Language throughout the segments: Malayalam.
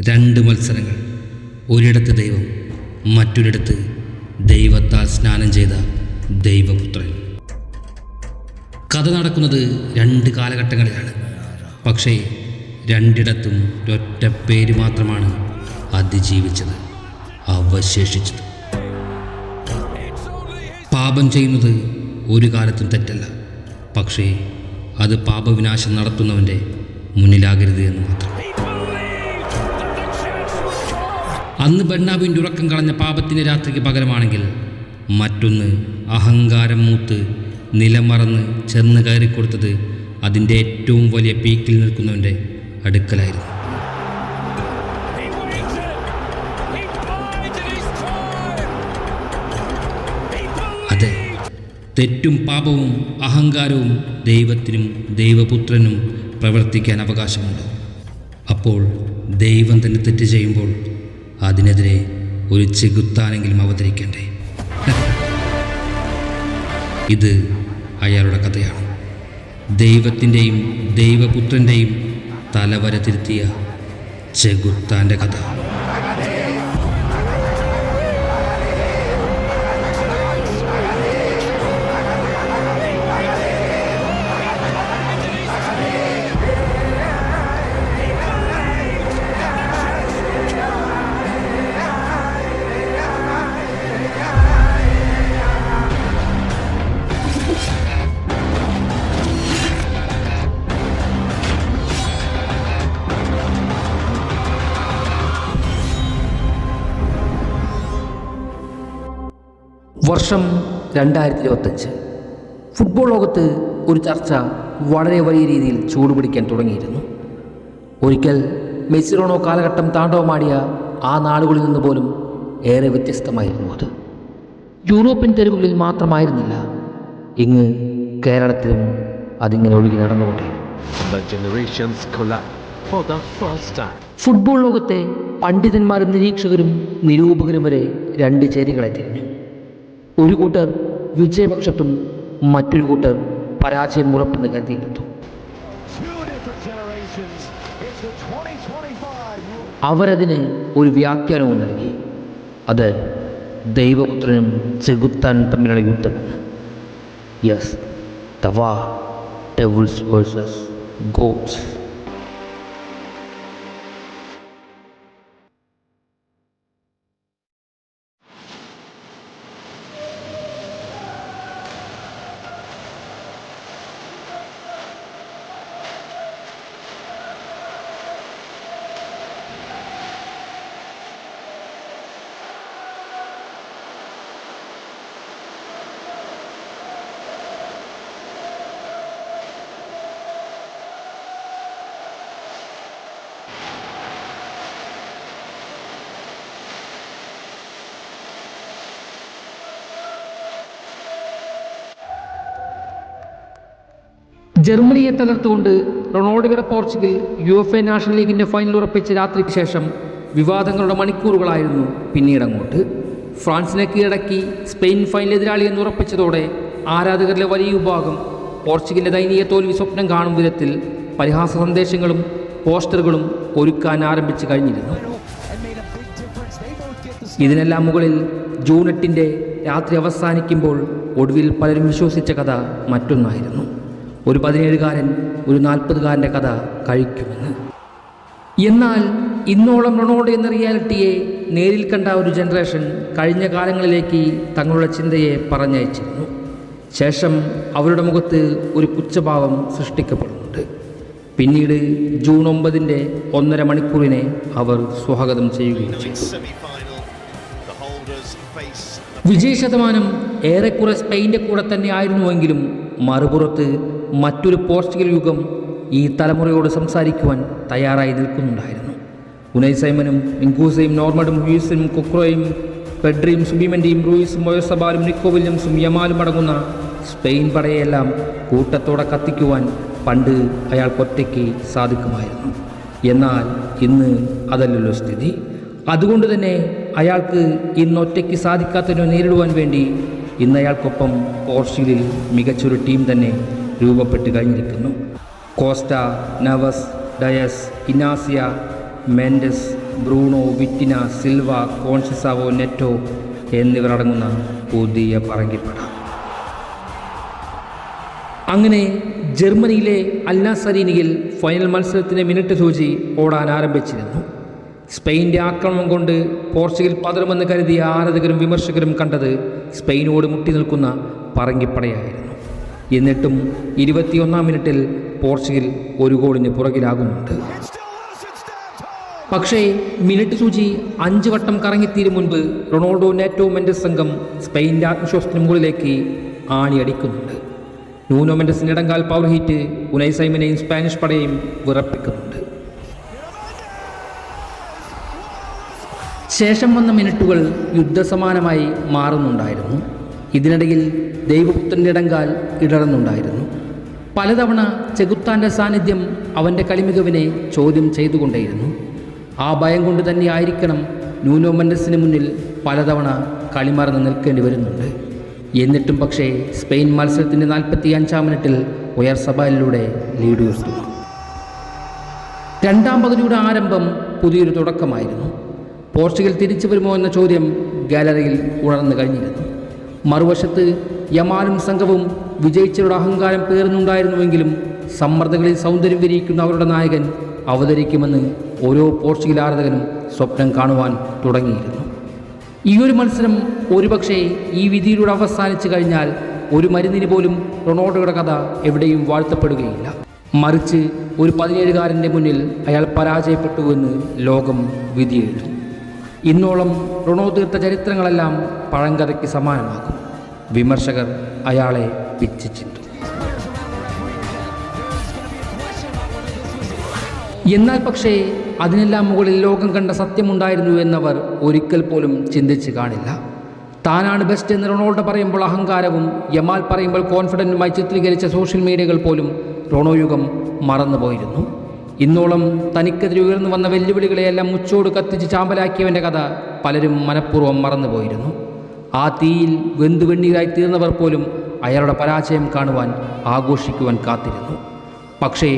രണ്ട് മത്സരങ്ങൾ, ഒരിടത്ത് ദൈവം, മറ്റൊരിടത്ത് ദൈവത്താൽ സ്നാനം ചെയ്ത ദൈവപുത്രൻ. കഥ നടക്കുന്നത് രണ്ട് കാലഘട്ടങ്ങളിലാണ്. പക്ഷേ രണ്ടിടത്തും ഒരൊറ്റ പേര് മാത്രമാണ് അതിജീവിച്ചത്, അവശേഷിച്ചത്. പാപം ചെയ്യുന്നത് ഒരു കാലത്തും തെറ്റല്ല, പക്ഷേ അത് പാപവിനാശം നടത്തുന്നവൻ്റെ മുന്നിലാകരുത് എന്ന് മാത്രം. അന്ന് ബർണാബിൻ്റെ ഉറക്കം കളഞ്ഞ പാപത്തിൻ്റെ രാത്രിക്ക് പകരമാണെങ്കിൽ മറ്റൊന്ന് അഹങ്കാരം മൂത്ത് നിലമറന്ന് ചെന്ന് കയറിക്കൊടുത്തത് അതിൻ്റെ ഏറ്റവും വലിയ പീക്കിൽ നിൽക്കുന്നവൻ്റെ അടുക്കലായിരുന്നു. അതെ, തെറ്റും പാപവും അഹങ്കാരവും ദൈവത്തിനും ദൈവപുത്രനും പ്രവർത്തിക്കാൻ അവകാശമുണ്ട്. അപ്പോൾ ദൈവം തന്നെ തെറ്റ് ചെയ്യുമ്പോൾ അതിനെതിരെ ഒരു ചെകുത്താനെങ്കിലും അവതരിക്കണ്ടേ? ഇത് അയാളുടെ കഥയാണ്. ദൈവത്തിൻ്റെയും ദൈവപുത്രൻ്റെയും തലവര തിരുത്തിയ ചെകുത്താൻ്റെ കഥ. വർഷം 2025. ഫുട്ബോൾ ലോകത്ത് ഒരു ചർച്ച വളരെ വലിയ രീതിയിൽ ചൂടുപിടിക്കാൻ തുടങ്ങിയിരുന്നു. ഒരിക്കൽ മെസ്സിറോണോ കാലഘട്ടം താണ്ഡവമാടിയ ആ നാടുകളിൽ നിന്ന് പോലും ഏറെ വ്യത്യസ്തമായിരുന്നു അത്. യൂറോപ്യൻ തെരുവുകളിൽ മാത്രമായിരുന്നില്ല, ഇങ്ങ് കേരളത്തിലും അതിങ്ങനെ ഒഴുകി നടന്നുകൊണ്ടിരുന്നു. ഫുട്ബോൾ ലോകത്തെ പണ്ഡിതന്മാരും നിരീക്ഷകരും നിരൂപകരും വരെ രണ്ട് ചേരികളെ തിരിഞ്ഞു. ഒരു കൂട്ടർ വിജയപക്ഷത്തും മറ്റൊരു കൂട്ടർ പരാജയം ഉറപ്പെന്ന് കരുതിയിരുന്നു. അവരതിന് ഒരു വ്യാഖ്യാനവും നൽകി. അത് ദൈവപുത്രനും ചെകുത്താനും തമ്മിലുള്ള യുദ്ധമെന്ന്. Yes, the war, devils versus gods. ജർമ്മനിയെ തകർത്തുകൊണ്ട് റൊണാൾഡോയുടെ പോർച്ചുഗൽ UEFA നാഷണൽ ലീഗിൻ്റെ ഫൈനൽ ഉറപ്പിച്ച രാത്രിക്ക് ശേഷം വിവാദങ്ങളുടെ മണിക്കൂറുകളായിരുന്നു പിന്നീടങ്ങോട്ട്. ഫ്രാൻസിനെ കീഴടക്കി സ്പെയിൻ ഫൈനൽ എതിരാളി എന്ന് ഉറപ്പിച്ചതോടെ ആരാധകരിലെ വലിയ വിഭാഗം പോർച്ചുഗലിൻ്റെ ദയനീയ തോൽവി സ്വപ്നം കാണും വിധത്തിൽ പരിഹാസ സന്ദേശങ്ങളും പോസ്റ്ററുകളും ഒരുക്കാൻ ആരംഭിച്ചു കഴിഞ്ഞിരുന്നു. ഇതിനെല്ലാം മുകളിൽ ജൂൺ 8 രാത്രി അവസാനിക്കുമ്പോൾ ഒടുവിൽ പലരും വിശ്വസിച്ച കഥ മറ്റൊന്നായിരുന്നു. ഒരു 17കാരൻ ഒരു 40കാരൻ്റെ കഥ കഴിക്കുമെന്ന്. എന്നാൽ ഇന്നോളം റൊണാൾഡോ എന്ന റിയാലിറ്റിയെ നേരിൽ കണ്ട ഒരു ജനറേഷൻ കഴിഞ്ഞ കാലങ്ങളിലേക്ക് തങ്ങളുടെ ചിന്തയെ പറഞ്ഞയച്ചിരുന്നു. ശേഷം അവരുടെ മുഖത്ത് ഒരു പുച്ഛഭാവം സൃഷ്ടിക്കപ്പെടുന്നുണ്ട്. പിന്നീട് ജൂൺ 9 1.5 മണിക്കൂറിനെ അവർ സ്വാഗതം ചെയ്യുകയും ചെയ്തു. വിജയശതമാനം ഏറെക്കുറെ സ്പെയിൻ്റെ കൂടെ തന്നെ ആയിരുന്നുവെങ്കിലും മറുപുറത്ത് മറ്റൊരു പോർച്ചുഗൽ യുഗം ഈ തലമുറയോട് സംസാരിക്കുവാൻ തയ്യാറായി നിൽക്കുന്നുണ്ടായിരുന്നു. ഉനൈ സൈമനും മിങ്കൂസയും നോർമഡും ഹ്യൂസും കുക്രോയും പെഡ്രിയും സുബിമെൻഡിയും റൂയിസും മൊയസബാലും നിക്കോ വില്യംസും യമാലും അടങ്ങുന്ന സ്പെയിൻ പടയെല്ലാം കൂട്ടത്തോടെ കത്തിക്കുവാൻ പണ്ട് അയാൾക്കൊറ്റയ്ക്ക് സാധിക്കുമായിരുന്നു. എന്നാൽ ഇന്ന് അതല്ലല്ലോ സ്ഥിതി. അതുകൊണ്ട് തന്നെ അയാൾക്ക് ഇന്നൊറ്റയ്ക്ക് സാധിക്കാത്തതിനെ നേരിടുവാൻ വേണ്ടി ഇന്ന് അയാൾക്കൊപ്പം പോർച്ചുഗലിൽ മികച്ചൊരു ടീം തന്നെ രൂപപ്പെട്ട് കഴിഞ്ഞിരിക്കുന്നു. Costa, Neves, Dias, Inacio, Mendes, Bruno, Vitinha, Silva, Conceicao, Neto എന്നിവർ അടങ്ങുന്ന പുതിയ പറങ്കിപ്പട. അങ്ങനെ ജർമ്മനിയിലെ അൽനാസരീനിയിൽ ഫൈനൽ മത്സരത്തിന് മിനിറ്റ് സൂചി ഓടാൻ ആരംഭിച്ചിരുന്നു. സ്പെയിൻ്റെ ആക്രമണം കൊണ്ട് പോർച്ചുഗൽ പതറുമെന്ന് കരുതിയ ആരാധകരും വിമർശകരും കണ്ടത് സ്പെയിനോട് മുട്ടി നിൽക്കുന്ന പറങ്കിപ്പടയായിരുന്നു. എന്നിട്ടും 21-ാം മിനിറ്റിൽ പോർച്ചുഗൽ ഒരു ഗോളിന് പുറകിലാകുന്നുണ്ട്. പക്ഷേ മിനിറ്റ് സൂചി 5 വട്ടം കറങ്ങിത്തീരും മുൻപ് റൊണാൾഡോ, നെറ്റോ, മെൻഡസ് സംഘം സ്പെയിൻ്റെ ആത്മവിശ്വാസത്തിന് മുകളിലേക്ക് ആണിയടിക്കുന്നുണ്ട്. നൂനോ മെൻഡസിൻ്റെ ഇടങ്കാൽ പവർ ഹീറ്റ് ഉനൈ സൈമനെയും സ്പാനിഷ് പടയെയും വിറപ്പിക്കുന്നുണ്ട്. ശേഷം വന്ന മിനിറ്റുകൾ യുദ്ധസമാനമായി മാറുന്നുണ്ടായിരുന്നു. ഇതിനിടയിൽ ദൈവപുത്രൻ്റെ ഇടങ്കാൽ ഇടറുന്നുണ്ടായിരുന്നു. പലതവണ ചെകുത്താൻ്റെ സാന്നിധ്യം അവൻ്റെ കളിമികവിനെ ചോദ്യം ചെയ്തുകൊണ്ടേയിരുന്നു. ആ ഭയം കൊണ്ട് തന്നെ ആയിരിക്കണം നൂനോ മെൻഡസിന് മുന്നിൽ പലതവണ കളിമറന്ന് നിൽക്കേണ്ടി വരുന്നുണ്ട്. എന്നിട്ടും പക്ഷേ സ്പെയിൻ മത്സരത്തിൻ്റെ 45-ാം മിനിറ്റിൽ ഉയർസബാലിലൂടെ ലീഡ് ഉയർത്തുന്നു. രണ്ടാം പകുതിയുടെ ആരംഭം പുതിയൊരു തുടക്കമായിരുന്നു. പോർച്ചുഗൽ തിരിച്ചു വരുമോ എന്ന ചോദ്യം ഗാലറിയിൽ ഉണർന്നു കഴിഞ്ഞിരുന്നു. മറുവശത്ത് യമാലും സംഘവും വിജയിച്ചവരുടെ അഹങ്കാരം പേറുന്നുണ്ടായിരുന്നുവെങ്കിലും സമ്മർദ്ദങ്ങളിൽ സൗന്ദര്യം വിരിയിക്കുന്ന അവരുടെ നായകൻ അവതരിക്കുമെന്ന് ഓരോ പോർച്ചുഗൽ ആരാധകനും സ്വപ്നം കാണുവാൻ തുടങ്ങിയിരുന്നു. ഈ ഒരു മത്സരം ഒരുപക്ഷെ ഈ വിധിയിലൂടെ അവസാനിച്ചു കഴിഞ്ഞാൽ ഒരു മരുന്നിന് പോലും റൊണാൾഡോയുടെ കഥ എവിടെയും വാഴ്ത്തപ്പെടുകയില്ല. മറിച്ച് ഒരു 17-കാരൻ്റെ മുന്നിൽ അയാൾ പരാജയപ്പെട്ടുവെന്ന് ലോകം വിധിയെഴുതും. ഇന്നോളം റൊണാൾഡോ തീർത്ത ചരിത്രങ്ങളെല്ലാം പഴങ്കഥയ്ക്ക് സമാനമാകും. വിമർശകർ അയാളെ പിച്ചിച്ചിട്ടു. എന്നാൽ പക്ഷേ അതിനെല്ലാം മുകളിൽ ലോകം കണ്ട സത്യമുണ്ടായിരുന്നു എന്നവർ ഒരിക്കൽ പോലും ചിന്തിച്ച് കാണില്ല. താനാണ് ബെസ്റ്റ് എന്ന് റൊണാൾഡോ പറയുമ്പോൾ അഹങ്കാരവും യമാൽ പറയുമ്പോൾ കോൺഫിഡൻറ്റുമായി ചിത്രീകരിച്ച സോഷ്യൽ മീഡിയകൾ പോലും റൊണോ യുഗം മറന്നുപോയിരുന്നു. ഇന്നോളം തനിക്കെതിരെ ഉയർന്നു വന്ന വെല്ലുവിളികളെയെല്ലാം മുച്ചോട് കത്തിച്ച് ചാമ്പലാക്കിയവൻ്റെ കഥ പലരും മനഃപൂർവ്വം മറന്നുപോയിരുന്നു. ആ തീയിൽ വെന്തുവെണ്ണീരായി തീർന്നവർ പോലും അയാളുടെ പരാജയം കാണുവാൻ, ആഘോഷിക്കുവാൻ കാത്തിരുന്നു. പക്ഷേ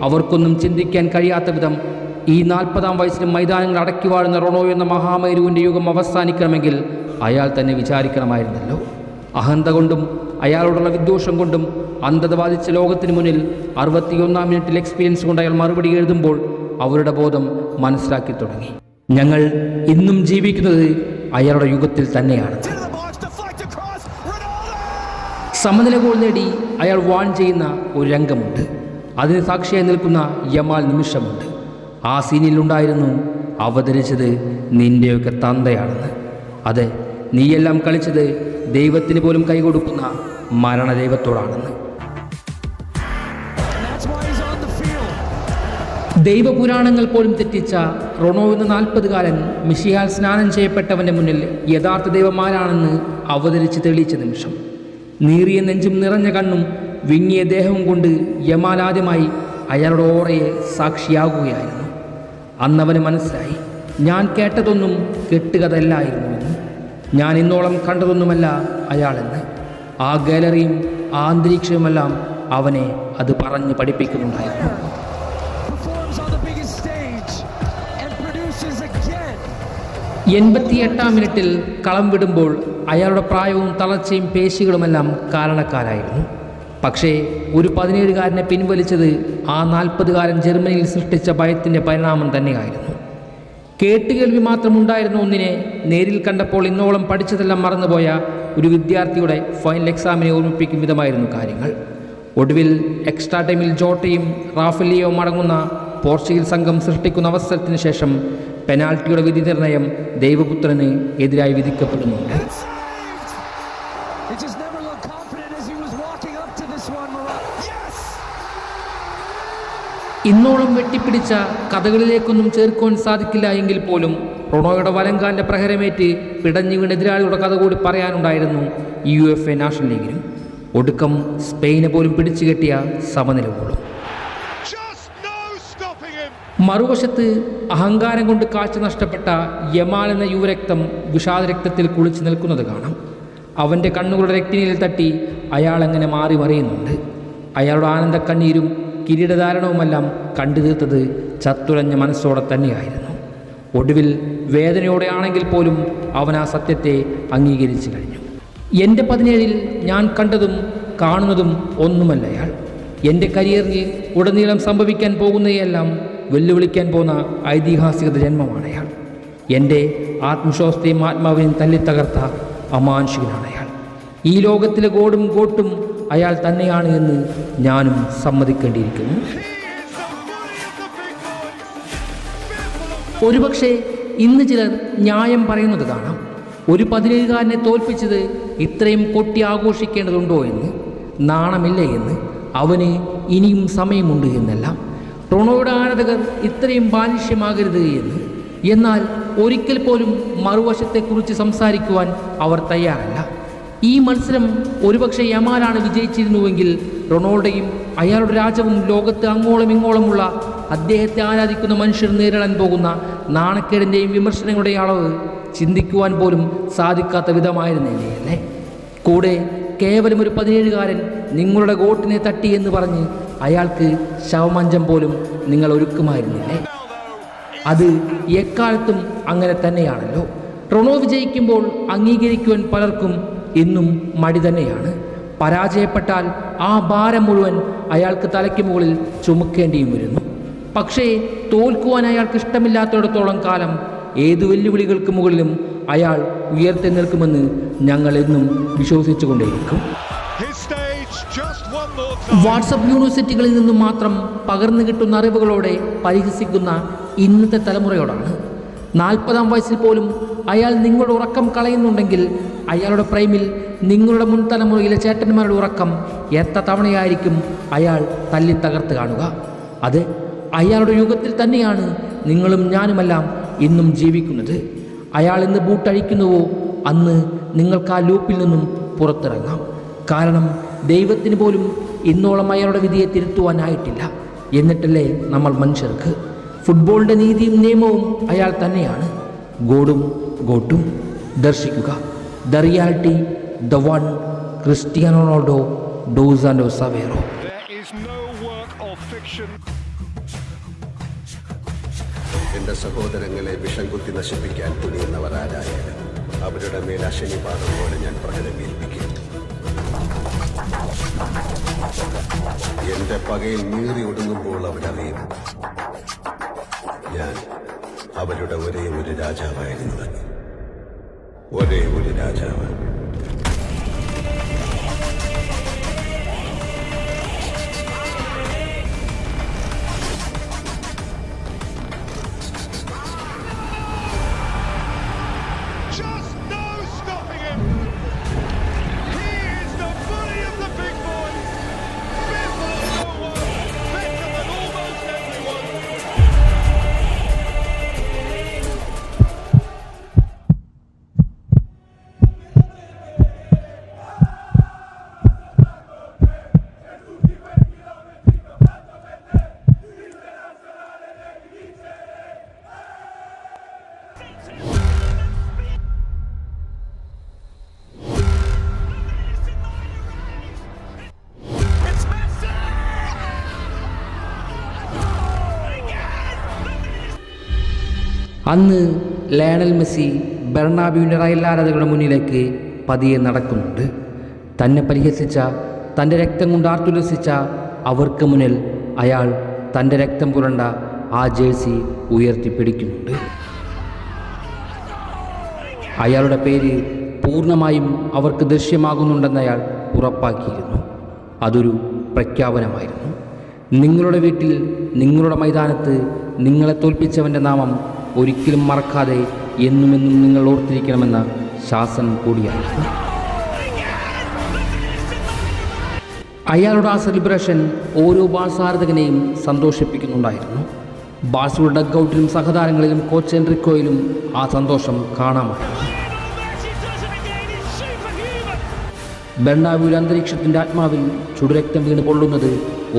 അവർക്കൊന്നും ചിന്തിക്കാൻ കഴിയാത്ത വിധം ഈ 40-ാം വയസ്സിലും മൈതാനങ്ങൾ അടക്കി വാഴുന്ന റൊണോ എന്ന മഹാമേരുവിൻ്റെ യുഗം അവസാനിക്കണമെങ്കിൽ അയാൾ തന്നെ വിചാരിക്കണമായിരുന്നല്ലോ. അഹന്ത കൊണ്ടും അയാളോടുള്ള വിദ്വേഷം കൊണ്ടും അന്ധത ബാധിച്ച ലോകത്തിന് മുന്നിൽ 61-ാം മിനിറ്റിൽ എക്സ്പീരിയൻസ് കൊണ്ട് അയാൾ മറുപടി എഴുതുമ്പോൾ അവരുടെ ബോധം മനസ്സിലാക്കി തുടങ്ങി. ഞങ്ങൾ ഇന്നും ജീവിക്കുന്നത് അയാളുടെ യുഗത്തിൽ തന്നെയാണ്. സമനില ഗോൾ നേടി അയാൾ വാൺ ചെയ്യുന്ന ഒരു രംഗമുണ്ട്. അതിന് സാക്ഷിയായി നിൽക്കുന്ന യമാൽ നിമിഷമുണ്ട്. ആ സീനിലുണ്ടായിരുന്നു അവതരിച്ചത് നിൻ്റെയൊക്കെ തന്തയാണെന്ന്. അതെ, നീയെല്ലാം കളിച്ചത് ദൈവത്തിന് പോലും കൈകൊടുക്കുന്ന മരണദൈവത്തോടാണെന്ന്. ദൈവപുരാണങ്ങൾ പോലും തെറ്റിച്ച റൊണോ എന്ന 40-കാരൻ മിശിഹാൽ സ്നാനം ചെയ്യപ്പെട്ടവൻ്റെ മുന്നിൽ യഥാർത്ഥ ദൈവമാരാണെന്ന് അവതരിച്ച് തെളിയിച്ച നിമിഷം. നീറിയ നെഞ്ചും നിറഞ്ഞ കണ്ണും വിങ്ങിയ ദേഹവും കൊണ്ട് യമാൽ ആദ്യമായി അയാളുടെ ഓറയെ സാക്ഷിയാകുകയായിരുന്നു. അന്നവന് മനസ്സിലായി, ഞാൻ കേട്ടതൊന്നും കെട്ടുകഥയല്ലായിരുന്നുവെന്ന്. ഞാൻ ഇന്നോളം കണ്ടതൊന്നുമല്ല അയാളെന്ന്. ആ ഗാലറിയും ആ അന്തരീക്ഷവുമെല്ലാം അവനെ അത് പറഞ്ഞ് പഠിപ്പിക്കുന്നുണ്ടായിരുന്നു. 88-ാം മിനിറ്റിൽ കളം വിടുമ്പോൾ അയാളുടെ പ്രായവും തളർച്ചയും പേശികളുമെല്ലാം കാരണക്കാരായിരുന്നു. പക്ഷേ ഒരു 17-കാരനെ പിൻവലിച്ചത് ആ 40-കാരൻ ജർമ്മനിയിൽ സൃഷ്ടിച്ച ഭയത്തിൻ്റെ പരിണാമം തന്നെയായിരുന്നു. കേട്ടുകേൾവി മാത്രമുണ്ടായിരുന്ന ഒന്നിനെ നേരിൽ കണ്ടപ്പോൾ ഇന്നോളം പഠിച്ചതെല്ലാം മറന്നുപോയ ഒരു വിദ്യാർത്ഥിയുടെ ഫൈനൽ എക്സാമിനെ ഓർമ്മിപ്പിക്കും വിധമായിരുന്നു കാര്യങ്ങൾ. ഒടുവിൽ എക്സ്ട്രാ ടൈമിൽ ജോട്ടയും റാഫലിയോയും അടങ്ങുന്ന പോർച്ചുഗൽ സംഘം സൃഷ്ടിക്കുന്ന അവസരത്തിന് ശേഷം പെനാൽറ്റിയുടെ വിധി നിർണയം ദൈവപുത്രന് എതിരായി വിധിക്കപ്പെടുന്നുണ്ട്. ഇന്നോളം വെട്ടിപ്പിടിച്ച കഥകളിലേക്കൊന്നും ചേർക്കുവാൻ സാധിക്കില്ല എങ്കിൽ പോലും റൊണോയുടെ വലങ്കാലിൻ്റെ പ്രഹരമേറ്റ് പിടഞ്ഞു വീണ എതിരാളിയുടെ കഥ കൂടി പറയാനുണ്ടായിരുന്നു UEFA നാഷണൽ ലീഗിനും. ഒടുക്കം സ്പെയിനെ പോലും പിടിച്ചു കെട്ടിയ സമനിലകളും. മറുവശത്ത് അഹങ്കാരം കൊണ്ട് കാഴ്ച നഷ്ടപ്പെട്ട യമാൽ എന്ന യുവരക്തം വിഷാദരക്തത്തിൽ കുളിച്ചു നിൽക്കുന്നത് കാണാം. അവൻ്റെ കണ്ണുകളുടെ രക്തിനിയിൽ തട്ടി അയാൾ അങ്ങനെ മാറി മറിയുന്നുണ്ട്. അയാളുടെ ആനന്ദക്കണ്ണീരും കിരീടധാരണവുമെല്ലാം കണ്ടു തീർത്തത് ചത്തുരഞ്ഞ മനസ്സോടെ തന്നെയായിരുന്നു. ഒടുവിൽ വേദനയോടെയാണെങ്കിൽ പോലും അവൻ ആ സത്യത്തെ അംഗീകരിച്ചു കഴിഞ്ഞു. എൻ്റെ 17-ൽ ഞാൻ കണ്ടതും കാണുന്നതും ഒന്നുമല്ല അയാൾ. എൻ്റെ കരിയറിൽ ഉടനീളം സംഭവിക്കാൻ പോകുന്നതെല്ലാം വെല്ലുവിളിക്കാൻ പോകുന്ന ഐതിഹാസികത ജന്മമാണ് അയാൾ. എൻ്റെ ആത്മവിശ്വാസത്തെയും ആത്മാവിനെയും തല്ലിത്തകർത്ത അമാനുഷികനാണ് അയാൾ. ഈ ലോകത്തിലെ ഗോഡും ഗോട്ടും അയാൾ തന്നെയാണ് എന്ന് ഞാനും സമ്മതിക്കേണ്ടിയിരിക്കുന്നു. ഒരുപക്ഷെ ഇന്ന് ചിലർ ന്യായം പറയുന്നത് കാണാം, ഒരു 17-കാരനെ തോൽപ്പിച്ചത് ഇത്രയും കൊട്ടി ആഘോഷിക്കേണ്ടതുണ്ടോ എന്ന്, നാണമില്ല എന്ന്, അവന് ഇനിയും സമയമുണ്ട് എന്നെല്ലാം. റൊണോയുടെ ആരാധകർ ഇത്രയും ബാലിഷ്യമാകരുത് എന്ന്. എന്നാൽ ഒരിക്കൽ പോലും മറുവശത്തെക്കുറിച്ച് സംസാരിക്കുവാൻ അവർ തയ്യാറല്ല. ഈ മത്സരം ഒരുപക്ഷെ യമാലാണ് വിജയിച്ചിരുന്നുവെങ്കിൽ റൊണാൾഡോയും അയാളുടെ രാജ്യവും ലോകത്ത് അങ്ങോളം ഇങ്ങോളമുള്ള അദ്ദേഹത്തെ ആരാധിക്കുന്ന മനുഷ്യർ നേരിടാൻ പോകുന്ന നാണക്കേടിൻ്റെയും വിമർശനങ്ങളുടെയും അളവ് ചിന്തിക്കുവാൻ പോലും സാധിക്കാത്ത വിധമായിരുന്നല്ലേ. കൂടെ കേവലം ഒരു 17-കാരൻ നിങ്ങളുടെ ഗോട്ടിനെ തട്ടി എന്ന് പറഞ്ഞ് അയാൾക്ക് ശവമഞ്ചം പോലും നിങ്ങൾ ഒരുക്കുമായിരുന്നില്ലേ? അത് എക്കാലത്തും അങ്ങനെ തന്നെയാണല്ലോ. റൊണോ വിജയിക്കുമ്പോൾ അംഗീകരിക്കുവാൻ പലർക്കും ഇന്നും മടി തന്നെയാണ്. പരാജയപ്പെട്ടാൽ ആ ഭാരം മുഴുവൻ അയാൾക്ക് തലയ്ക്ക് മുകളിൽ ചുമക്കേണ്ടിയും വരുന്നു. പക്ഷേ തോൽക്കുവാൻ അയാൾക്ക് ഇഷ്ടമില്ലാത്തിടത്തോളം കാലം ഏതു വെല്ലുവിളികൾക്ക് മുകളിലും അയാൾ ഉയർത്തി നിൽക്കുമെന്ന് ഞങ്ങൾ എന്നും വിശ്വസിച്ചു കൊണ്ടേയിരിക്കും. വാട്സപ്പ് യൂണിവേഴ്സിറ്റികളിൽ നിന്നും മാത്രം പകർന്നു കിട്ടുന്ന അറിവുകളോടെ പരിഹസിക്കുന്ന ഇന്നത്തെ തലമുറയോടാണ്. 40-ാം വയസ്സിൽ പോലും അയാൾ നിങ്ങളുടെ ഉറക്കം കളയുന്നുണ്ടെങ്കിൽ അയാളുടെ പ്രൈമിൽ നിങ്ങളുടെ മുൻ തലമുറയിലെ ചേട്ടന്മാരുടെ ഉറക്കം എത്ര തവണയായിരിക്കും അയാൾ തല്ലി തകർത്ത് കാണുക? അത് അയാളുടെ യുഗത്തിൽ തന്നെയാണ് നിങ്ങളും ഞാനുമെല്ലാം ഇന്നും ജീവിക്കുന്നത്. അയാൾ എന്ന് ബൂട്ടഴിക്കുന്നുവോ അന്ന് നിങ്ങൾക്ക് ആ ലൂപ്പിൽ നിന്നും പുറത്തിറങ്ങാം. കാരണം ദൈവത്തിന് പോലും ഇന്നോളം അയാളുടെ വിധിയെ തിരുത്തുവാനായിട്ടില്ല. എന്നിട്ടല്ലേ നമ്മൾ മനുഷ്യർക്ക്? ഫുട്ബോളിൻ്റെ നീതിയും നിയമവും അയാൾ തന്നെയാണ്. ഗോഡും ഗോട്ടും. ദർശിക്കുക the reality, the one, Cristiano Ronaldo dos ആൻഡ് സവേറോ. എൻ്റെ സഹോദരങ്ങളെ വിഷം കുത്തി നശിപ്പിക്കാൻ തുനിയുന്നവർ ആരായാലും അവരുടെ മേൽ അശനിപാതം പോലെ ഞാൻ പ്രകടമേൽപ്പിക്കും. എൻ്റെ പകയിൽ നീറി ഒടുങ്ങുമ്പോൾ അവരറിയും ഞാൻ അവരുടെ ഒരേ ഒരു രാജാവായിരുന്നുവെന്ന്. ഒരേ ഒരു രാജാവ്. അന്ന് ലയണൽ മെസ്സി ബെർണാബ്യൂവിൻ്റെ റയൽ ആരാധകരുടെ മുന്നിലേക്ക് പതിയെ നടക്കുന്നുണ്ട്. തന്നെ പരിഹസിച്ച, തൻ്റെ രക്തം കൊണ്ട് ആർത്തുല്ലസിച്ച അവർക്ക് മുന്നിൽ അയാൾ തൻ്റെ രക്തം പുരണ്ട ആ ജേഴ്സി ഉയർത്തിപ്പിടിക്കുന്നുണ്ട്. അയാളുടെ പേര് പൂർണ്ണമായും അവർക്ക് ദൃശ്യമാകുന്നുണ്ടെന്ന് അയാൾ ഉറപ്പാക്കിയിരുന്നു. അതൊരു പ്രഖ്യാപനമായിരുന്നു. നിങ്ങളുടെ വീട്ടിൽ, നിങ്ങളുടെ മൈതാനത്ത് നിങ്ങളെ തോൽപ്പിച്ചവൻ്റെ നാമം ഒരിക്കലും മറക്കാതെ എന്നുമെന്നും നിങ്ങൾ ഓർത്തിരിക്കണമെന്ന ശാസനം കൂടിയായിരുന്നു. അയാളുടെ ആ സെലിബ്രേഷൻ ഓരോ ബാഴ്സ ആരാധകനെയും സന്തോഷിപ്പിക്കുന്നുണ്ടായിരുന്നു. ബാഴ്സയുടെ ഡഗ്ഔട്ടിലും സഹതാരങ്ങളിലും കോച്ച് എൻറിക്കോയിലും ആ സന്തോഷം കാണാമായിരുന്നു. ബെർണാബ്യൂവിലെ അന്തരീക്ഷത്തിൻ്റെ ആത്മാവിൽ ചുടുരക്തം വീണ് പൊള്ളുന്നത്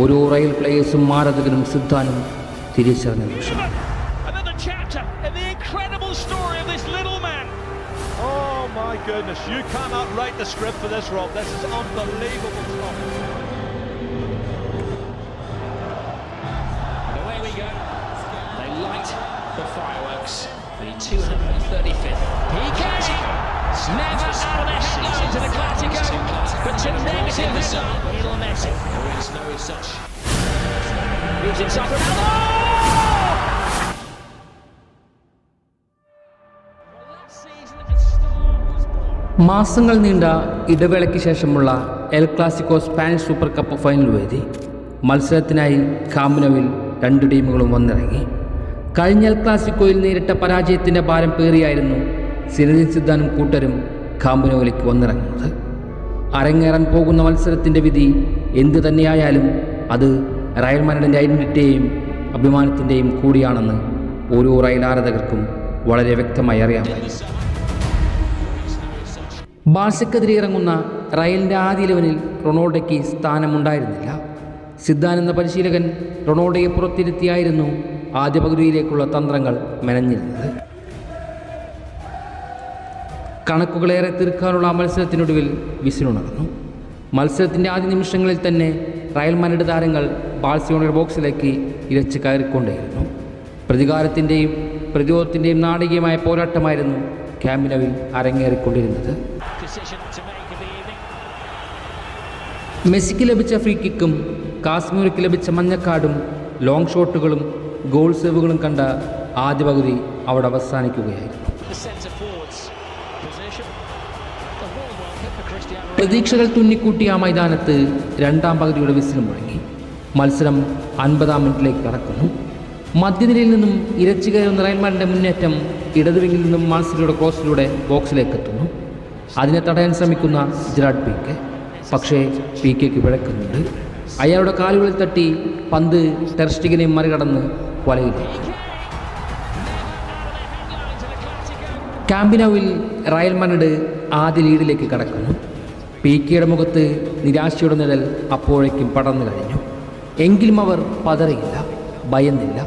ഓരോ റയൽ പ്ലേയേഴ്സും ആരാധകരും സിദ്ധാനും തിരിച്ചറിഞ്ഞ നിമിഷം. My goodness, you cannot write the script for this, Rob. This is unbelievable stuff. Messi. There is no such. Moves inside Ronaldo. മാസങ്ങൾ നീണ്ട ഇടവേളയ്ക്ക് ശേഷമുള്ള El Clasico Spanish super cup final വേദി. മത്സരത്തിനായി കാമ്പ് നൗവിൽ രണ്ട് ടീമുകളും വന്നിറങ്ങി. കഴിഞ്ഞ എൽ ക്ലാസിക്കോയിൽ നേരിട്ട പരാജയത്തിൻ്റെ ഭാരം പേറിയായിരുന്നു സിനദീൻ സിദാനും കൂട്ടരും കാമ്പ് നൗവിലേക്ക് വന്നിറങ്ങുന്നത്. അരങ്ങേറാൻ പോകുന്ന മത്സരത്തിൻ്റെ വിധി എന്തു തന്നെയായാലും അത് റയൽ മാഡ്രിഡിൻ്റെ ഐഡൻറ്റിറ്റിയെയും അഭിമാനത്തിൻ്റെയും കൂടിയാണെന്ന് ഓരോ റയൽ ആരാധകർക്കും വളരെ വ്യക്തമായി അറിയാമായിരുന്നു. ബാഴ്സയ്ക്കെതിരെ ഇറങ്ങുന്ന റയലിൻ്റെ ആദ്യ 11-ൽ റൊണാൾഡോയ്ക്ക് സ്ഥാനമുണ്ടായിരുന്നില്ല. സിദാൻ എന്ന പരിശീലകൻ റൊണാൾഡോയെ പുറത്തിരുത്തിയായിരുന്നു ആദ്യ പകുതിയിലേക്കുള്ള തന്ത്രങ്ങൾ മെനഞ്ഞിരുന്നത്. കണക്കുകളേറെ തീർക്കാനുള്ള മത്സരത്തിനൊടുവിൽ വിസിലുണർന്നു. മത്സരത്തിൻ്റെ ആദ്യ നിമിഷങ്ങളിൽ തന്നെ റയൽ മാഡ്രിഡ് താരങ്ങൾ ബാഴ്സലോണയുടെ ബോക്സിലേക്ക് ഇരച്ച് കയറിക്കൊണ്ടേയിരുന്നു. പ്രതികാരത്തിൻ്റെയും പ്രതിരോധത്തിൻ്റെയും നാടകീയമായ പോരാട്ടമായിരുന്നു കാമ്പ് നൗവിൽ അരങ്ങേറിക്കൊണ്ടിരുന്നത്. മെസ്സിക്ക് ലഭിച്ച ഫ്രീ കിക്കും കാസ്മീർക്ക് ലഭിച്ച മഞ്ഞക്കാർഡും ലോങ് ഷോട്ടുകളും ഗോൾ സേവുകളും കണ്ട ആദ്യ പകുതി അവിടെ അവസാനിക്കുകയായിരുന്നു. പ്രതീക്ഷകൾ തുന്നിക്കൂട്ടി ആ മൈതാനത്ത് രണ്ടാം പകുതിയുടെ വിസിലും മുഴങ്ങി. മത്സരം 50-ാം മിനിറ്റിലേക്ക് കടക്കുന്നു. മധ്യനിരയിൽ നിന്നും ഇരച്ചു കയറുന്ന റയൽ മാഡ്രിഡിന്റെ മുന്നേറ്റം ഇടതുവിങ്ങിൽ നിന്നും മാർസിലോയുടെ ക്രോസിലൂടെ ബോക്സിലേക്ക് എത്തുന്നു. അതിനെ തടയാൻ ശ്രമിക്കുന്ന ജെറാർഡ് പീക്കെ. പക്ഷേ പീക്കെക്ക് പിഴക്കുന്നുണ്ട്. അയാളുടെ കാലുകളിൽ തട്ടി പന്ത് ടെർ സ്റ്റെഗനെ മറികടന്ന് വലയിലേക്ക്. കാമ്പ് നൗവിൽ റയൽ മാഡ്രിഡ് ആദ്യ ലീഡിലേക്ക് കടക്കുന്നു. പീക്കെയുടെ മുഖത്ത് നിരാശയുടെ നിഴൽ അപ്പോഴേക്കും പടർന്നു കഴിഞ്ഞു. എങ്കിലും അവർ പതറിയില്ല, ഭയന്നില്ല.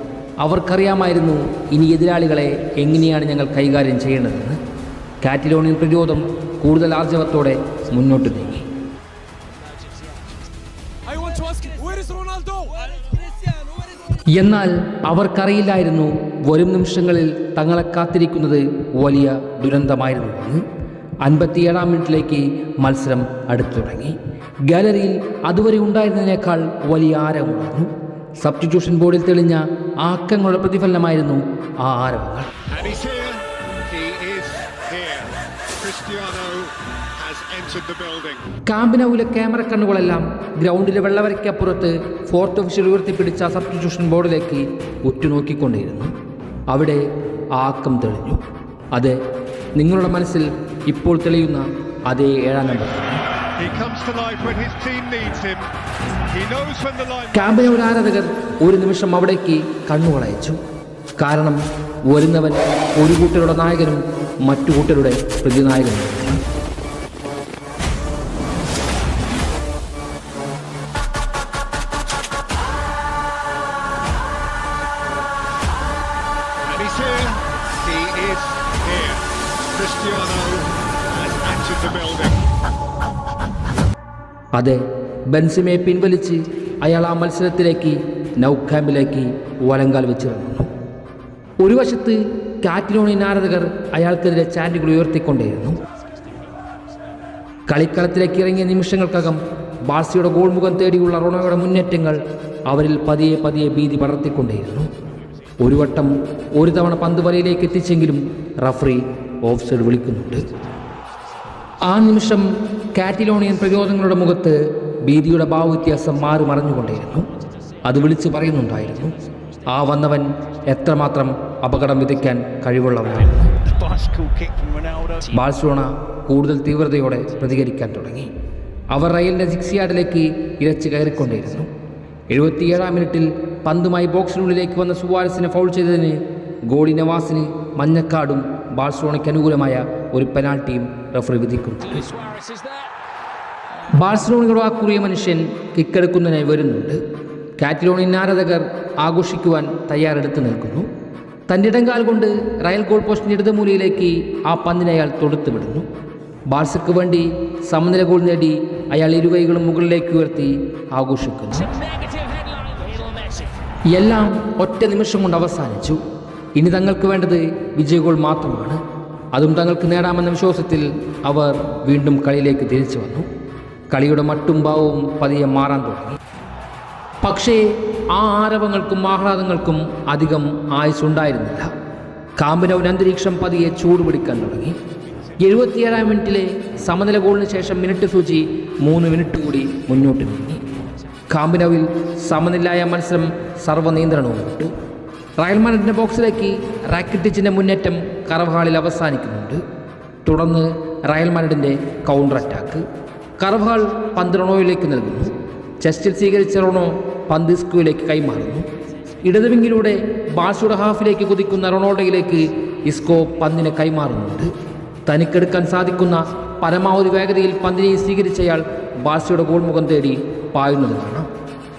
അവർക്കറിയാമായിരുന്നു ഇനി എതിരാളികളെ എങ്ങനെയാണ് ഞങ്ങൾ കൈകാര്യം ചെയ്യേണ്ടതെന്ന്. കാറ്റലോണിയൻ പ്രതിരോധം കൂടുതൽ ആർജവത്തോടെ മുന്നോട്ട് നീങ്ങി. എന്നാൽ അവർക്കറിയില്ലായിരുന്നു വരും നിമിഷങ്ങളിൽ തങ്ങളെ കാത്തിരിക്കുന്നത് വലിയ ദുരന്തമായിരുന്നുവെന്ന്. 57-ാം മിനിറ്റിലേക്ക് മത്സരം അടുത്തു തുടങ്ങി. ഗാലറിയിൽ അതുവരെ ഉണ്ടായിരുന്നതിനേക്കാൾ വലിയ ആരവമായിരുന്നു. സബ്സ്റ്റിറ്റ്യൂഷൻ ബോർഡിൽ തെളിഞ്ഞ ആക്കങ്ങളുടെ പ്രതിഫലനമായിരുന്നു ആ ആരവങ്ങൾ. കാമ്പ് നൗവിലെ ക്യാമറ കണ്ണുകളെല്ലാം ഗ്രൗണ്ടിലെ വെള്ളവരയ്ക്കപ്പുറത്ത് ഫോർത്ത് ഒഫീഷ്യൽ ഉയർത്തിപ്പിടിച്ച സബ്സ്റ്റിറ്റ്യൂഷൻ ബോർഡിലേക്ക് ഉറ്റുനോക്കിക്കൊണ്ടിരുന്നു. അവിടെ ആക്കം തെളിഞ്ഞു. അത് നിങ്ങളുടെ മനസ്സിൽ ഇപ്പോൾ തെളിയുന്ന അതേ 7-ാം നമ്പർ. കാമ്പ് നൗ ആരാധകർ ഒരു നിമിഷം അവിടേക്ക് കണ്ണുകളയച്ചു. കാരണം വരുന്നവൻ ഒരു കൂട്ടരുടെ നായകനും മറ്റു കൂട്ടരുടെ പ്രതിനായകനും. അതെ, ബെൻസിമയെ പിൻവലിച്ച് അയാൾ ആ മത്സരത്തിലേക്ക് നൗ ക്യാമ്പിലേക്ക് വലങ്കാൽ വെച്ചിറങ്ങുന്നു. ഒരു വശത്ത് കാറ്റലോണിയൻ ആരാധകർ അയാൾക്കെതിരെ ചാൻഡുകൾ ഉയർത്തിക്കൊണ്ടേയിരുന്നു. കളിക്കളത്തിലേക്ക് ഇറങ്ങിയ നിമിഷങ്ങൾക്കകം ബാഴ്സയുടെ ഗോൾ മുഖം തേടിയുള്ള റൊണോയുടെ മുന്നേറ്റങ്ങൾ അവരിൽ പതിയെ പതിയെ ഭീതി പടർത്തിക്കൊണ്ടേയിരുന്നു. ഒരു വട്ടം ഒരു തവണ പന്ത് വലയിലേക്ക് എത്തിച്ചെങ്കിലും റഫറി ഓഫ് സൈഡ് വിളിക്കുന്നുണ്ട്. ആ നിമിഷം കാറ്റലോണിയൻ പ്രതിരോധങ്ങളുടെ മുഖത്ത് ഭീതിയുടെ ഭാവവ്യത്യാസം മാറി മറിഞ്ഞുകൊണ്ടേയിരുന്നു. അത് വിളിച്ച് പറയുന്നുണ്ടായിരുന്നു, ആ വന്നവൻ എത്രമാത്രം അപകടം വിതയ്ക്കാൻ കഴിവുള്ളവനായിരുന്നു. ബാഴ്സലോണ കൂടുതൽ തീവ്രതയോടെ പ്രതികരിക്കാൻ തുടങ്ങി. അവർ റയലിൻ്റെ 6 യാർഡിലേക്ക് ഇരച്ച് കയറിക്കൊണ്ടേയിരുന്നു. 77-ാം മിനിറ്റിൽ പന്തുമായി ബോക്സിനുള്ളിലേക്ക് വന്ന സുവാരസിനെ ഫൗൾ ചെയ്തതിന് ഗോളി നവാസിന് മഞ്ഞക്കാർഡും ബാഴ്സലോണയ്ക്ക് അനുകൂലമായ ഒരു പെനാൽറ്റിയും റഫറി വിധിക്കുന്നു. ബാഴ്സലോണയുടെ ആ കുറിയ മനുഷ്യൻ കിക്കെടുക്കുന്നതിനായി വരുന്നുണ്ട്. കാറ്റലോണിയൻ ആരാധകർ ആഘോഷിക്കുവാൻ തയ്യാറെടുത്ത് നിൽക്കുന്നു. തൻ്റെ ഇടങ്കാൽ കൊണ്ട് റയൽ ഗോൾ പോസ്റ്റിൻ്റെ ഇടതുമൂലയിലേക്ക് ആ പന്തിനെ അയാൾ തൊടുത്തു വിടുന്നു. ബാഴ്സയ്ക്ക് വേണ്ടി സമനില ഗോൾ നേടി അയാൾ ഇരുകൈകളും മുകളിലേക്ക് ഉയർത്തി ആഘോഷിക്കുന്നു. എല്ലാം ഒറ്റ നിമിഷം കൊണ്ട് അവസാനിച്ചു. ഇനി തങ്ങൾക്ക് വേണ്ടത് വിജയ ഗോൾ മാത്രമാണ്. അതും തങ്ങൾക്ക് നേടാമെന്ന വിശ്വാസത്തിൽ അവർ വീണ്ടും കളിയിലേക്ക് തിരിച്ചു വന്നു. കളിയുടെ മട്ടും ഭാവവും പതിയെ മാറാൻ തുടങ്ങി. പക്ഷേ ആ ആരവങ്ങൾക്കും ആഹ്ലാദങ്ങൾക്കും അധികം ആയുസ്സുണ്ടായിരുന്നില്ല. കാമ്പിനൗവിൻ്റെ അന്തരീക്ഷം പതിയെ ചൂടുപിടിക്കാൻ തുടങ്ങി. 77-ാം മിനിറ്റിലെ സമനില ഗോളിന് ശേഷം മിനിറ്റ് സൂചി 3 മിനിറ്റ് കൂടി മുന്നോട്ട് നീങ്ങി. കാമ്പിനൗവിൽ സമനിലയായ മത്സരം സർവ്വനിയന്ത്രണവും വിട്ടു. റയൽ മാഡ്രിഡിൻ്റെ ബോക്സിലേക്ക് റാക്കിറ്റിച്ചിൻ്റെ മുന്നേറ്റം കർവാളിൽ അവസാനിക്കുന്നുണ്ട്. തുടർന്ന് റയൽ മാഡ്രിഡിൻ്റെ കൗണ്ടർ അറ്റാക്ക്. കർവാൾ പന്ത് റൊണോയിലേക്ക് നൽകുന്നു. ചെസ്റ്റിൽ സ്വീകരിച്ച റൊണോ പന്ത് ഇസ്കോയിലേക്ക് കൈമാറുന്നു. ഇടതുവിങ്ങിലൂടെ ബാഴ്സയുടെ ഹാഫിലേക്ക് കുതിക്കുന്ന റൊണാൾഡോയിലേക്ക് ഇസ്കോ പന്തിനെ കൈമാറുന്നുണ്ട്. തനിക്കെടുക്കാൻ സാധിക്കുന്ന പരമാവധി വേഗതയിൽ പന്തിനെ സ്വീകരിച്ചയാൾ ബാഴ്സയുടെ ഗോൾ മുഖം തേടി പായുന്നത് കാണാം.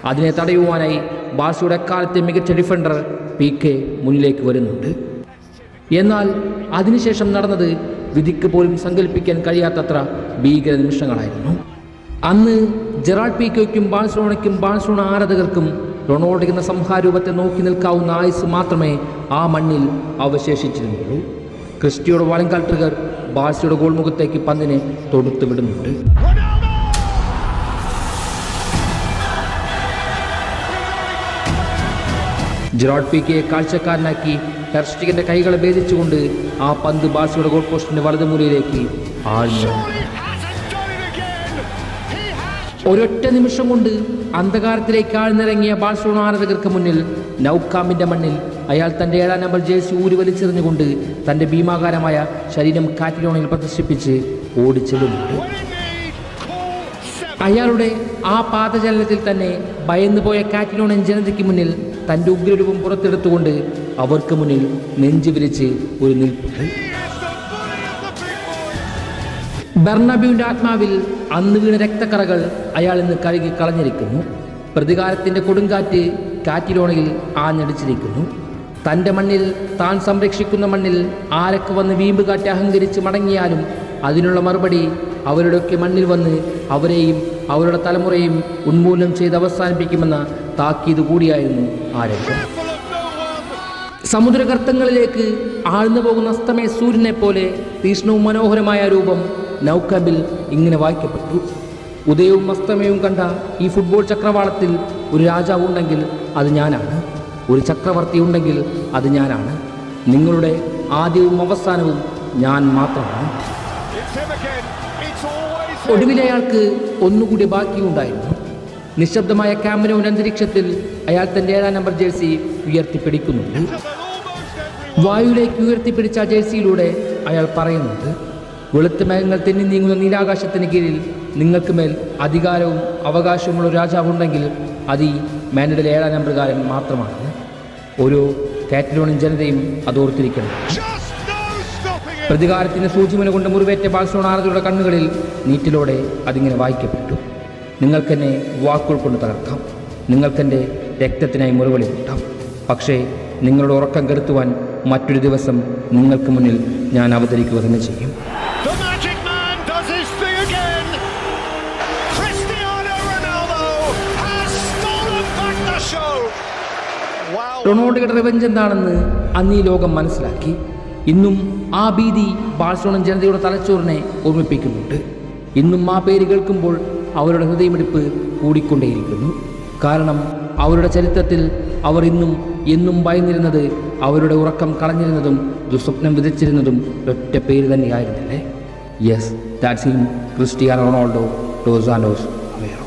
അതിനെ തടയുവാനായി ബാഴ്സയുടെ എക്കാലത്തെ മികച്ച ഡിഫൻഡർ PK മുന്നിലേക്ക് വരുന്നുണ്ട്. എന്നാൽ അതിനുശേഷം നടന്നത് വിധിക്ക് പോലും സങ്കല്പിക്കാൻ കഴിയാത്തത്ര ഭീകര നിമിഷങ്ങളായിരുന്നു. അന്ന് ജെറാർഡ് പീക്കോയ്ക്കും ബാഴ്സലോണയ്ക്കും ബാഴ്സലോണ ആരാധകർക്കും റൊണാൾഡോ എന്ന സംഹാരൂപത്തെ നോക്കി നിൽക്കാവുന്ന ആയുസ് മാത്രമേ ആ മണ്ണിൽ അവശേഷിച്ചിരുന്നുള്ളൂ. ക്രിസ്റ്റിയോയുടെ വലങ്കാൽ ട്രിഗർ ബാഴ്സയുടെ ഗോൾ മുഖത്തേക്ക് പന്തിനെ തൊടുത്തു വിടുന്നുണ്ട്. ജെറാർഡ് പീക്കയെ കാഴ്ചക്കാരനാക്കി ടെർ സ്റ്റീഗന്റെ കൈകളെ ഭേദിച്ചുകൊണ്ട് ആ പന്ത് ബാഴ്സയുടെ ഗോൾ പോസ്റ്റിന്റെ വലതുമൂലയിലേക്ക് ആഴ്ന്നു. ഒരൊറ്റ നിമിഷം കൊണ്ട് അന്ധകാരത്തിലേക്ക് ആഴ്ന്നിറങ്ങിയ ബാഴ്സലോണ ആരാധകർക്ക് മുന്നിൽ നൗ കാമ്പിന്റെ മണ്ണിൽ അയാൾ തൻ്റെ 7-ാം നമ്പർ ജേഴ്സി ഊരി വലിച്ചെറിഞ്ഞുകൊണ്ട് തൻ്റെ ഭീമാകാരമായ ശരീരം കാറ്റിലോണയിൽ പ്രദർശിപ്പിച്ച് ഓടിച്ചെല്ലുന്നുണ്ട്. അയാളുടെ ആ പാദചലനത്തിൽ തന്നെ ഭയന്നുപോയ കാറ്റിലോണൻ ജനതയ്ക്ക് മുന്നിൽ തൻ്റെ ഉഗ്രരൂപം പുറത്തെടുത്തുകൊണ്ട് അവർക്ക് മുന്നിൽ നെഞ്ചു വിരിച്ച് ഒരു നിൽപ്പുണ്ട്. ബെർണബ്യൂവിൻ്റെ ആത്മാവിൽ അന്ന് വീണ രക്തക്കറകൾ അയാൾ ഇന്ന് കഴുകി കളഞ്ഞിരിക്കുന്നു. പ്രതികാരത്തിൻ്റെ കൊടുങ്കാറ്റ് കാറ്റിലോണയിൽ ആഞ്ഞടിച്ചിരിക്കുന്നു. തൻ്റെ മണ്ണിൽ താൻ സംരക്ഷിക്കുന്ന മണ്ണിൽ ആരൊക്കെ വന്ന് വീമ്പ് കാറ്റി അഹങ്കരിച്ച് മടങ്ങിയാലും അതിനുള്ള മറുപടി അവരുടെയൊക്കെ മണ്ണിൽ വന്ന് അവരെയും അവരുടെ തലമുറയും ഉന്മൂലനം ചെയ്ത് അവസാനിപ്പിക്കുമെന്ന താക്കീത് കൂടിയായിരുന്നു ആ രംഗം. സമുദ്രഗർത്തങ്ങളിലേക്ക് ആഴ്ന്നു പോകുന്ന അസ്തമയ സൂര്യനെ പോലെ തീക്ഷ്ണവും മനോഹരമായ രൂപം നൗകാമ്പിൽ ഇങ്ങനെ വായിക്കപ്പെട്ടു. ഉദയവും അസ്തമയവും കണ്ട ഈ ഫുട്ബോൾ ചക്രവാളത്തിൽ ഒരു രാജാവ് ഉണ്ടെങ്കിൽ അത് ഞാനാണ്. ഒരു ചക്രവർത്തി ഉണ്ടെങ്കിൽ അത് ഞാനാണ്. നിങ്ങളുടെ ആദ്യവും അവസാനവും ഞാൻ മാത്രമാണ്. ഒടുവിൽ അയാൾക്ക് ഒന്നുകൂടി ബാക്കിയുണ്ടായിരുന്നു. നിശബ്ദമായ ക്യാമ്പിനൗവിൻ്റെ അന്തരീക്ഷത്തിൽ അയാൾ തൻ്റെ 7-ാം നമ്പർ ജേഴ്സി ഉയർത്തിപ്പിടിക്കുന്നുണ്ട്. വായുവിലേക്ക് ഉയർത്തിപ്പിടിച്ച ജേഴ്സിയിലൂടെ അയാൾ പറയുന്നുണ്ട്, വെളുത്ത മേഘങ്ങൾ തെന്നി നീങ്ങുന്ന നീലാകാശത്തിന് കീഴിൽ നിങ്ങൾക്ക് മേൽ അധികാരവും അവകാശവുമുള്ള രാജാവുണ്ടെങ്കിൽ അത് ഈ മാൻഡ്രിഡിലെ 7-ാം നമ്പറുകാരൻ മാത്രമാണ്. ഓരോ കാറ്റലോണിയൻ ജനതയും അതോർത്തിരിക്കണം. പ്രതികാരത്തിന് സൂചിമുന കൊണ്ട് മുറിവേറ്റ ബാഴ്സലോണ ആരാധകരുടെ കണ്ണുകളിൽ നീറ്റിലോടെ അതിങ്ങനെ വായിക്കപ്പെട്ടു. നിങ്ങൾക്കെന്നെ വാക്കുകൾ കൊണ്ട് തകർക്കാം, നിങ്ങൾക്കെൻ്റെ രക്തത്തിനായി മുറിവിളി കൂട്ടാം, പക്ഷേ നിങ്ങളുടെ ഉറക്കം കെടുത്തുവാൻ മറ്റൊരു ദിവസം നിങ്ങൾക്ക് മുന്നിൽ ഞാൻ അവതരിക്കുക തന്നെ ചെയ്യും. റൊണാൾഡോയുടെ റിവെഞ്ച് എന്താണെന്ന് അന്ന് ഈ ലോകം മനസ്സിലാക്കി. ഇന്നും ആ ഭീതി ബാഴ്സലോണ ജനതയുടെ തലച്ചോറിനെ ഓർമ്മിപ്പിക്കുന്നുണ്ട്. ഇന്നും ആ പേര് കേൾക്കുമ്പോൾ അവരുടെ ഹൃദയമിടിപ്പ് കൂടിക്കൊണ്ടേയിരിക്കുന്നു. കാരണം അവരുടെ ചരിത്രത്തിൽ അവർ ഇന്നും എന്നും ഭയന്നിരുന്നത്, അവരുടെ ഉറക്കം കളഞ്ഞിരുന്നതും ദുസ്വപ്നം വിധിച്ചിരുന്നതും ഒറ്റ പേര് തന്നെയായിരുന്നില്ലേ? Yes, that's him, Cristiano Ronaldo dos Santos Aveiro.